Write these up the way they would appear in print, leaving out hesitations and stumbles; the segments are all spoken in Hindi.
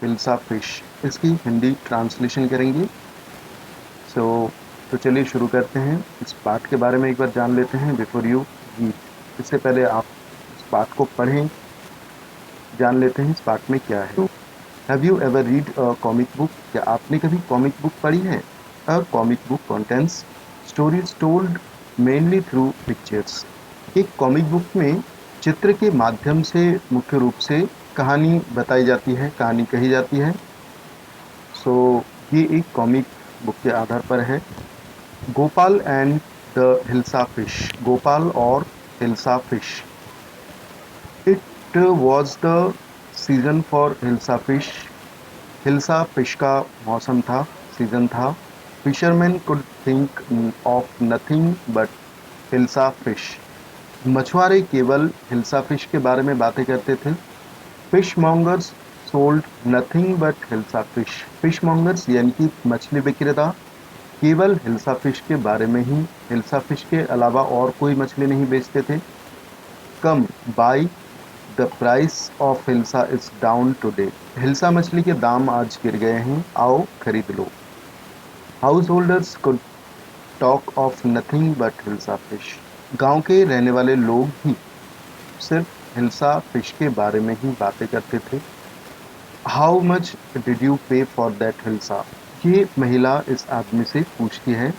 हिल्सा फिश, इसकी हिंदी ट्रांसलेशन करेंगे। तो चलिए शुरू करते हैं। इस पाठ के बारे में एक बार जान लेते हैं बिफोर यू रीड। इससे पहले आप इस पाठ को पढ़ें, जान लेते हैं इस पाठ में क्या है। Have you ever read a comic book? क्या आपने कभी कॉमिक बुक पढ़ी है? A comic book contents stories told mainly through pictures. एक कॉमिक बुक में चित्र के माध्यम से मुख्य रूप से कहानी बताई जाती है, कहानी कही जाती है। सो ये एक कॉमिक बुक के आधार पर है। Gopal and the hilsa fish, Gopal और hilsa fish. It was the season for hilsa fish, hilsa fish का मौसम था, सीजन था। Fisherman could think of nothing but hilsa fish, मछुआरे केवल हिल्सा फिश के बारे में बातें करते थे। Fish mongers sold nothing but hilsa fish, fish mongers यानी कि मछली विक्रेता केवल हिल्सा फिश के बारे में ही, हिल्सा फिश के अलावा और कोई मछली नहीं बेचते थे। Come buy, the price of hilsa is down today, hilsa मछली के दाम आज गिर गए हैं, आओ खरीद लो। Householders could talk of nothing but hilsa fish, गांव के रहने वाले लोग ही सिर्फ हिल्सा फिश के बारे में ही बातें करते थे। हाउ मच डिड यू पे फॉर दैट हिल्सा, ये महिला इस आदमी से पूछती है,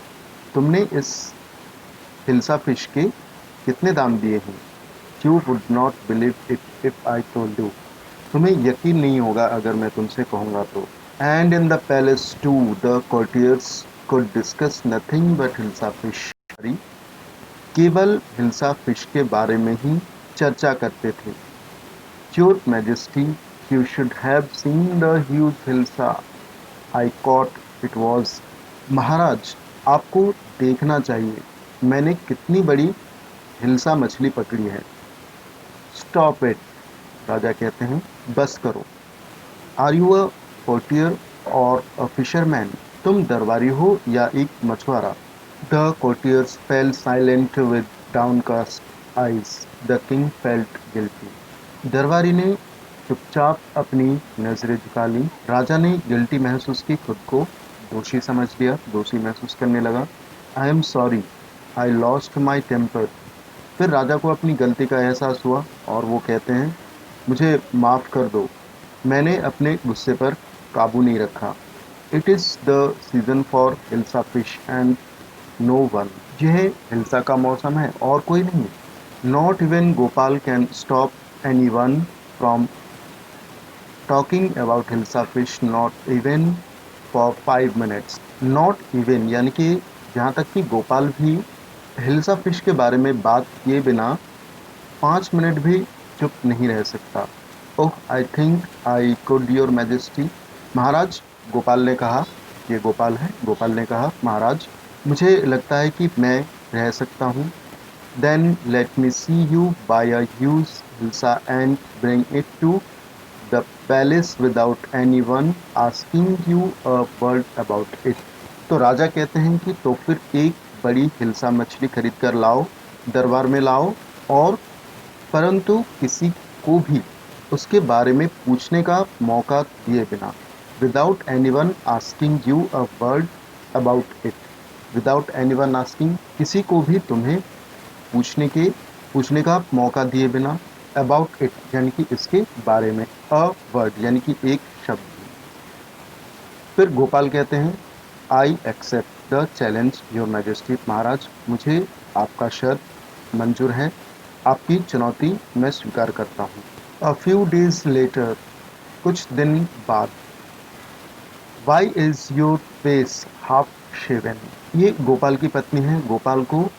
तुमने इस हिल्सा फिश के कितने दाम दिए हैं? You would not believe it if I told you, तुम्हें यकीन नहीं होगा अगर मैं तुमसे कहूँगा तो। And in the palace to the courtiers could discuss nothing but hilsa fish, केवल हिल्सा फिश के बारे में ही चर्चा करते थे। Your majesty, you should have seen the huge hilsa I caught, it was, महाराज आपको देखना चाहिए, मैंने कितनी बड़ी हिल्सा मछली पकड़ी है। स्टॉप इट, राजा कहते हैं, बस करो। आर यू अ कोर्टियर और अ फिशरमैन, तुम दरबारी हो या एक मछुआरा? The courtiers fail silent with downcast eyes, the king felt guilty, दरबारी ने चुपचाप अपनी नजरें झुका ली। राजा ने गिल्टी महसूस की, खुद को दोषी समझ लिया, दोषी महसूस करने लगा। I am sorry, I lost my temper, फिर राजा को अपनी गलती का एहसास हुआ और वो कहते हैं, मुझे माफ़ कर दो, मैंने अपने गुस्से पर काबू नहीं रखा। It is the season for hilsa fish and no one, यह हिल्सा का मौसम है और कोई नहीं। Not even Gopal can stop anyone from talking about hilsa fish, not even for 5 minutes. Not even यानी कि जहाँ तक कि गोपाल भी हिल्सा फिश के बारे में बात किए बिना 5 मिनट भी चुप नहीं रह सकता। Oh I think I could your majesty, महाराज, गोपाल ने कहा, ये गोपाल है, गोपाल ने कहा, महाराज मुझे लगता है कि मैं रह सकता हूँ। Then let me see you buy a huge hilsa and bring it to the palace without anyone asking you a word about it, तो राजा कहते हैं कि तो फिर एक बड़ी हिल्सा मछली खरीद कर लाओ, दरबार में लाओ, और परंतु किसी को भी उसके बारे में पूछने का मौका दिए बिना। Without anyone asking you a word about it, without anyone asking, किसी को भी तुम्हें पूछने का मौका दिए बिना। अबाउट इट यानी कि इसके बारे में। अ वर्ड यानी कि एक शब्द भी। फिर गोपाल कहते हैं, I accept the challenge your majesty, महाराज मुझे आपका शर्त मंजूर है, आपकी चुनौती मैं स्वीकार करता हूँ। अ फ्यू डेज लेटर, कुछ दिन बाद। Why is your face half shaven, ये गोपाल की पत्नी है, गोपाल को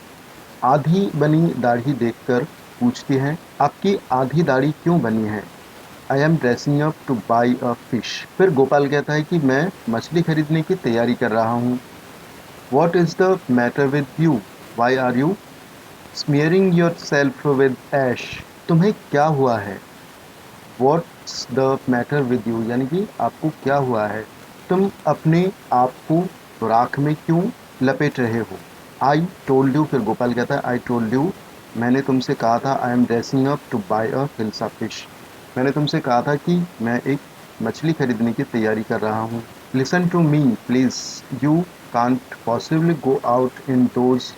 आधी बनी दाढ़ी देखकर पूछती है, आपकी आधी दाढ़ी क्यों बनी है? आई am dressing up two by a fish, फिर गोपाल कहता है कि मैं मछली खरीदने की तैयारी कर रहा हूँ। What is the matter with you, why are you smearing yourself with ash, तुम्हें क्या हुआ है? What's the matter with you यानी कि आपको क्या हुआ है, तुम अपने आप को राख में क्यों लपेट रहे हो? आई टोल्ड यू, फिर गोपाल कहता है, आई टोल्ड यू, मैंने तुमसे कहा था, I am dressing up to buy a hilsa fish, मैंने तुमसे कहा था कि मैं एक मछली खरीदने की तैयारी कर रहा हूँ। Listen to me please, you can't possibly go out in those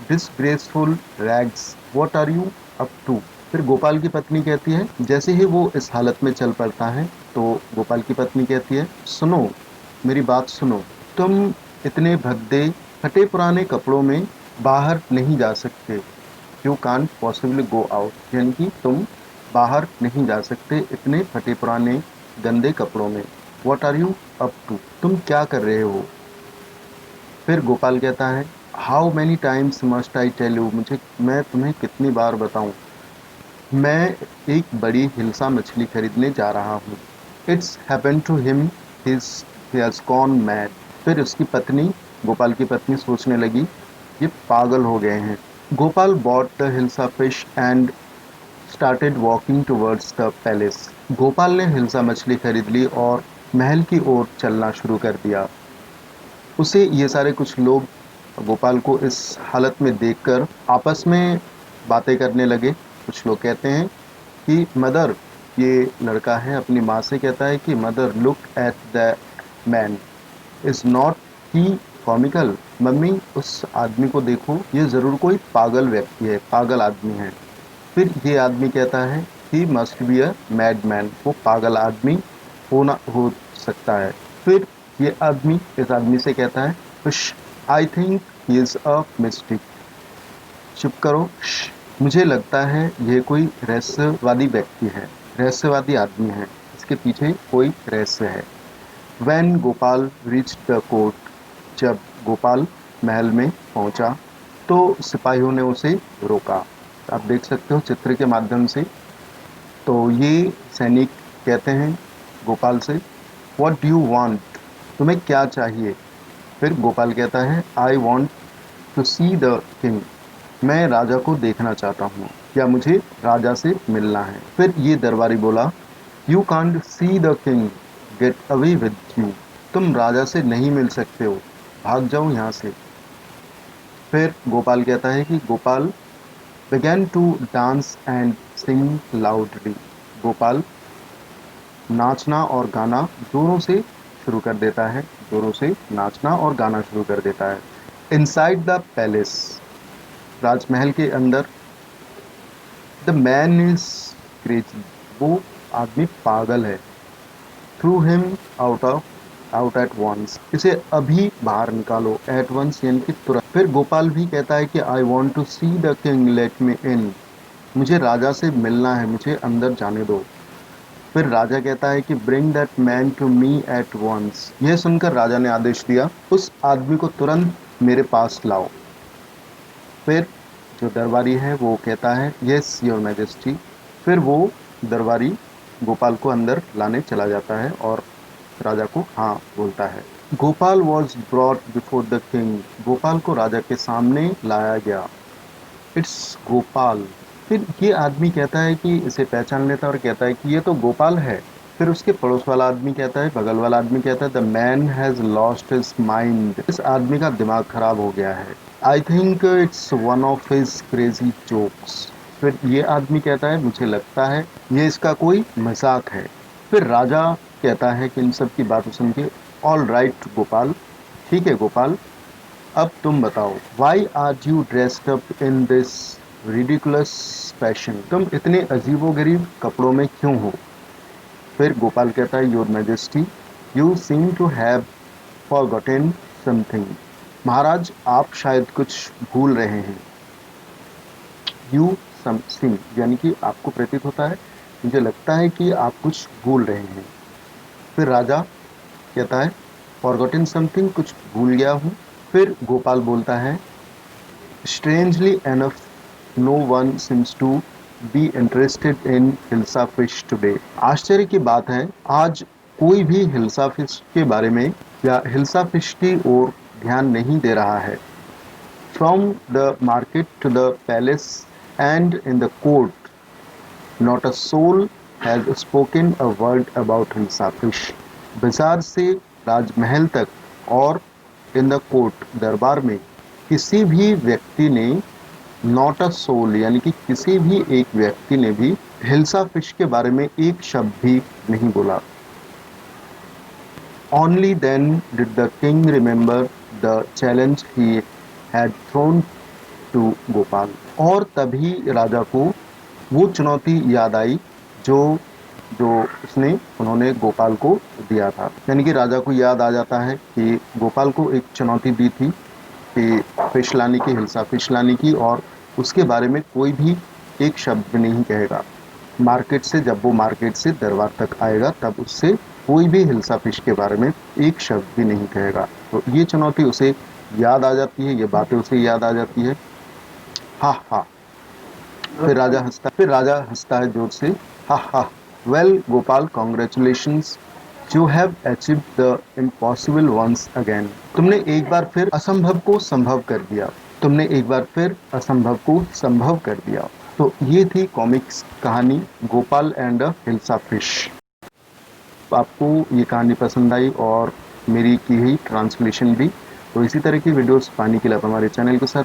disgraceful rags, what are you up to. फिर गोपाल की पत्नी कहती है, जैसे ही वो इस हालत में चल पड़ता है तो गोपाल की पत्नी कहती है, सुनो, मेरी बात सुनो, तुम इतने भद्दे फटे पुराने कपड़ों में बाहर नहीं जा सकते। You can't possibly go out, यानी कि तुम बाहर नहीं जा सकते इतने फटे पुराने गंदे कपड़ों में। What are you up to, तुम क्या कर रहे हो। फिर गोपाल कहता है, how many times must I tell you, मैं तुम्हें कितनी बार बताऊं, मैं एक बड़ी हिल्सा मछली खरीदने जा रहा हूँ। It's happen to him, he has gone mad. फिर उसकी पत्नी, गोपाल की पत्नी सोचने लगी, ये पागल हो गए हैं। Gopal bought the hilsa fish and started walking towards the palace. Gopal ने हिल्सा मछली खरीद ली और महल की ओर चलना शुरू कर दिया। उसे ये सारे कुछ लोग गोपाल को इस हालत में देखकर आपस में बातें करने लगे। कुछ लोग कहते हैं कि मदर, ये लड़का है अपनी माँ से कहता है कि mother look at the man, is not he comical. Mummy, उस आदमी को देखो, ये ज़रूर कोई पागल व्यक्ति है, पागल आदमी है। फिर ये आदमी कहता है, he must be a mad man, वो पागल आदमी हो सकता है। फिर ये आदमी इस आदमी से कहता है, I think he is a mistake. चुप करो, मुझे लगता है ये कोई रहस्यवादी व्यक्ति है, रहस्यवादी आदमी है, इसके पीछे कोई रहस्य है। When Gopal reach the court, जब गोपाल महल में पहुंचा तो सिपाहियों ने उसे रोका। आप देख सकते हो चित्र के माध्यम से। तो ये सैनिक कहते हैं गोपाल से, व्हाट डू यू वांट, तुम्हें क्या चाहिए। फिर गोपाल कहता है, I want to see the king, मैं राजा को देखना चाहता हूँ, या मुझे राजा से मिलना है। फिर ये दरबारी बोला, you can't see the king, get away with you, तुम राजा से नहीं मिल सकते हो, भाग जाओ यहाँ से। फिर गोपाल कहता है कि Gopal began to dance and sing loudly, Gopal नाचना और गाना जोरों से शुरू कर देता है, जोरों से नाचना और गाना शुरू कर देता है। इनसाइड द पैलेस, राजमहल के अंदर, द मैन इज क्रेजी, वो आदमी पागल है। Throw him out at once, इसे अभी बाहर निकालो, एट वंस यानी कि तुरंत। फिर गोपाल भी कहता है कि I want to see the king, let me in, मुझे राजा से मिलना है, मुझे अंदर जाने दो। फिर राजा कहता है कि bring that man to me at once, यह सुनकर राजा ने आदेश दिया, उस आदमी को तुरंत मेरे पास लाओ। फिर जो दरबारी है वो कहता है, यस योर मैजेस्टी। फिर वो दरबारी गोपाल को अंदर लाने चला जाता है और राजा को हाँ बोलता है। Gopal was brought before the king, Gopal को राजा के सामने लाया गया। इट्स गोपाल। फिर ये आदमी कहता है कि इसे पहचान लेता है और कहता है कि ये तो गोपाल है। फिर उसके पड़ोस वाला आदमी कहता है, बगल वाला आदमी कहता है, the man has lost his mind, इस आदमी का दिमाग खराब हो गया है। I think it's one of his crazy jokes. फिर ये आदमी कहता है, मुझे लगता है ये इसका कोई मजाक है। फिर राजा कहता है कि इन सब की बात सुन के, ऑल राइट गोपाल, ठीक है गोपाल, अब तुम बताओ, why are you dressed up in this ridiculous fashion, तुम इतने अजीबोगरीब कपड़ों में क्यों हो। फिर गोपाल कहता है, your majesty, you seem to have forgotten something, महाराज आप शायद कुछ भूल रहे हैं। यू सीम यानी कि आपको प्रतीत होता है, मुझे लगता है कि आप कुछ भूल रहे हैं। फिर राजा कहता है, फॉरगॉटन समथिंग, कुछ भूल गया हूँ। फिर गोपाल बोलता है, strangely enough no one seems to be interested in hilsa fish today, आश्चर्य की बात है आज कोई भी हिल्सा फिश के बारे में या हिल्सा फिश की ओर ध्यान नहीं दे रहा है। From the market to the palace and in the court not a soul has spoken a word about hilsa fish, बाजार से राजमहल तक और इन द कोर्ट दरबार में किसी भी व्यक्ति ने, नॉट अ सोल यानी कि किसी भी एक व्यक्ति ने भी हिल्सा फिश के बारे में एक शब्द भी नहीं बोला। Only then did the king remember the challenge he had thrown to Gopal. और तभी राजा को वो चुनौती याद आई जो जो उन्होंने गोपाल को दिया था। यानी कि राजा को याद आ जाता है कि गोपाल को एक चुनौती दी थी कि फिश लाने की, हिल्सा फिश लाने की, और उसके बारे में कोई भी एक शब्द नहीं कहेगा। मार्केट से, जब वो मार्केट से दरबार तक आएगा तब उससे कोई भी हिल्सा फिश के बारे में एक शब्द भी नहीं कहेगा। तो ये चुनौती उसे याद आ जाती है, ये बातें उसे याद आ जाती है। हा हा। फिर राजा हंसता है जोर से, हा हा। Well Gopal, congratulations, you have achieved the impossible once again. तुमने एक बार फिर असंभव को संभव कर दिया। तुमने एक बार फिर असंभव को संभव कर दिया। तो ये थी कॉमिक्स कहानी Gopal and the hilsa fish. आपको ये कहानी पसंद आई और मेरी की हुई ट्रांसलेशन भी। तो इसी तरह की वीडियोस पाने के लिए आप हमारे चैनल के साथ